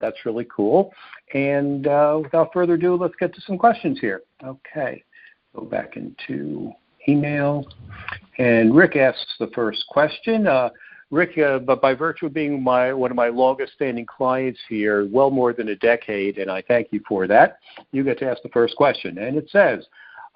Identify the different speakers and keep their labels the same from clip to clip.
Speaker 1: That's really cool. And without further ado, let's get to some questions here. Okay, go back into email. And Rick asks the first question. Rick, but by virtue of being one of my longest-standing clients here, well more than a decade, and I thank you for that, you get to ask the first question. And it says,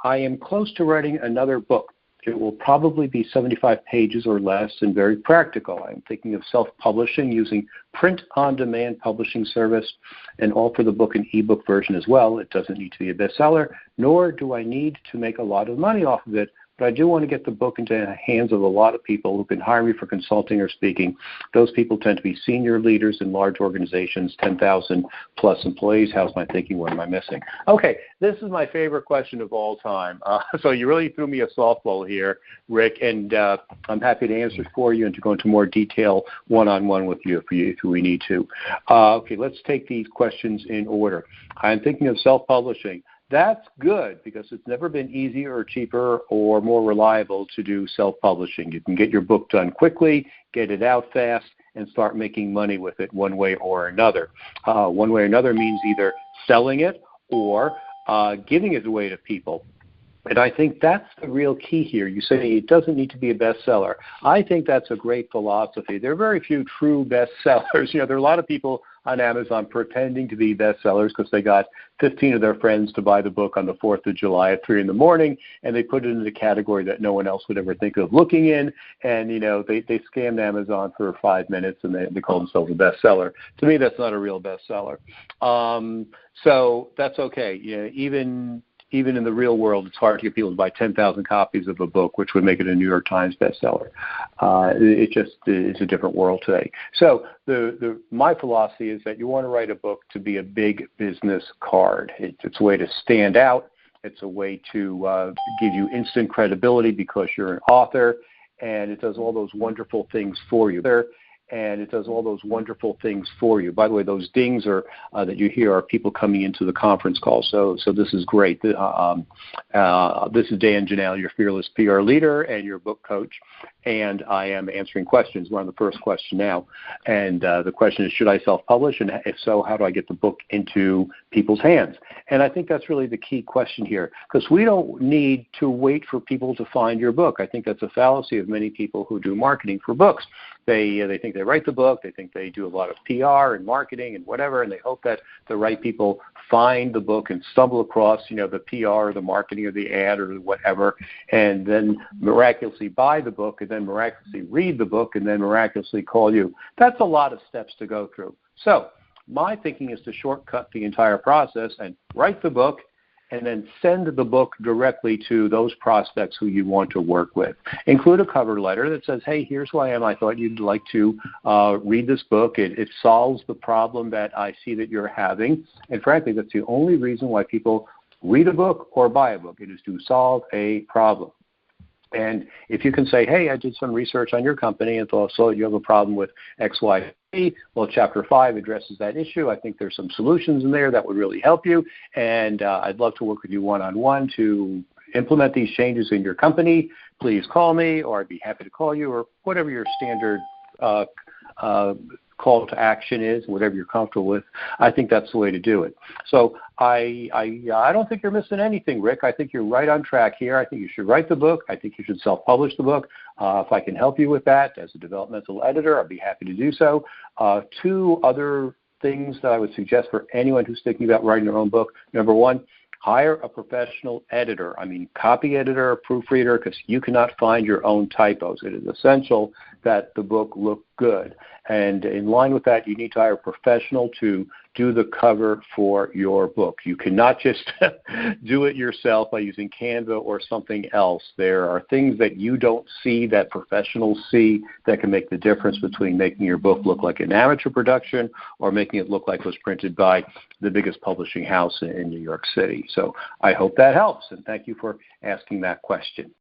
Speaker 1: I am close to writing another book. It will probably be 75 pages or less and very practical. I'm thinking of self-publishing using print-on-demand publishing service and offer the book an ebook version as well. It doesn't need to be a bestseller, nor do I need to make a lot of money off of it. But I do want to get the book into the hands of a lot of people who can hire me for consulting or speaking. Those people tend to be senior leaders in large organizations, 10,000 plus employees. How's my thinking? What am I missing? Okay, this is my favorite question of all time. So you really threw me a softball here, Rick, and I'm happy to answer for you and to go into more detail one-on-one with you if we need to. Okay, let's take these questions in order. I'm thinking of self-publishing. That's good because it's never been easier or cheaper or more reliable to do self-publishing. You can get your book done quickly, get it out fast, and start making money with it one way or another. One way or another means either selling it or giving it away to people. And I think that's the real key here. You say it doesn't need to be a bestseller. I think that's a great philosophy. There are very few true bestsellers. There are a lot of people on Amazon pretending to be bestsellers because they got 15 of their friends to buy the book on the 4th of July at 3 in the morning, and they put it in a category that no one else would ever think of looking in, and, they scammed Amazon for 5 minutes, and they call themselves a bestseller. To me, that's not a real bestseller. So that's okay. Even in the real world, it's hard to get people to buy 10,000 copies of a book, which would make it a New York Times bestseller. It just is a different world today. So my philosophy is that you want to write a book to be a big business card. It's a way to stand out. It's a way to give you instant credibility because you're an author, and it does all those wonderful things for you. And it does all those wonderful things for you. By the way, those dings that you hear are people coming into the conference call. So this is great. This is Dan Janal, your fearless PR leader and your book coach. And I am answering questions. We're on the first question now. And the question is, should I self-publish? And if so, how do I get the book into people's hands? And I think that's really the key question here, because we don't need to wait for people to find your book. I think that's a fallacy of many people who do marketing for books. They think they write the book, they think they do a lot of PR and marketing and whatever, and they hope that the right people find the book and stumble across, the PR or the marketing or the ad or whatever, and then miraculously buy the book and then miraculously read the book and then miraculously call you. That's a lot of steps to go through. So my thinking is to shortcut the entire process and write the book and then send the book directly to those prospects who you want to work with. Include a cover letter that says, hey, here's who I am. I thought you'd like to read this book. It solves the problem that I see that you're having. And frankly, that's the only reason why people read a book or buy a book. It is to solve a problem. And if you can say, hey, I did some research on your company and thought, so you have a problem with X, Y, Z. Well, Chapter 5 addresses that issue. I think there's some solutions in there that would really help you. And I'd love to work with you one-on-one to implement these changes in your company. Please call me, or I'd be happy to call you, or whatever your standard call to action is, whatever you're comfortable with. I think that's the way to do it. So I don't think you're missing anything, Rick. I think you're right on track here. I think you should write the book. I think you should self-publish the book. If I can help you with that as a developmental editor, I'd be happy to do so. 2 other things that I would suggest for anyone who's thinking about writing their own book. Number 1, hire a professional editor. Copy editor, proofreader, because you cannot find your own typos. It is essential that the book look good. And in line with that, you need to hire a professional to do the cover for your book. You cannot just do it yourself by using Canva or something else. There are things that you don't see that professionals see that can make the difference between making your book look like an amateur production or making it look like it was printed by the biggest publishing house in New York City. So I hope that helps, and thank you for asking that question.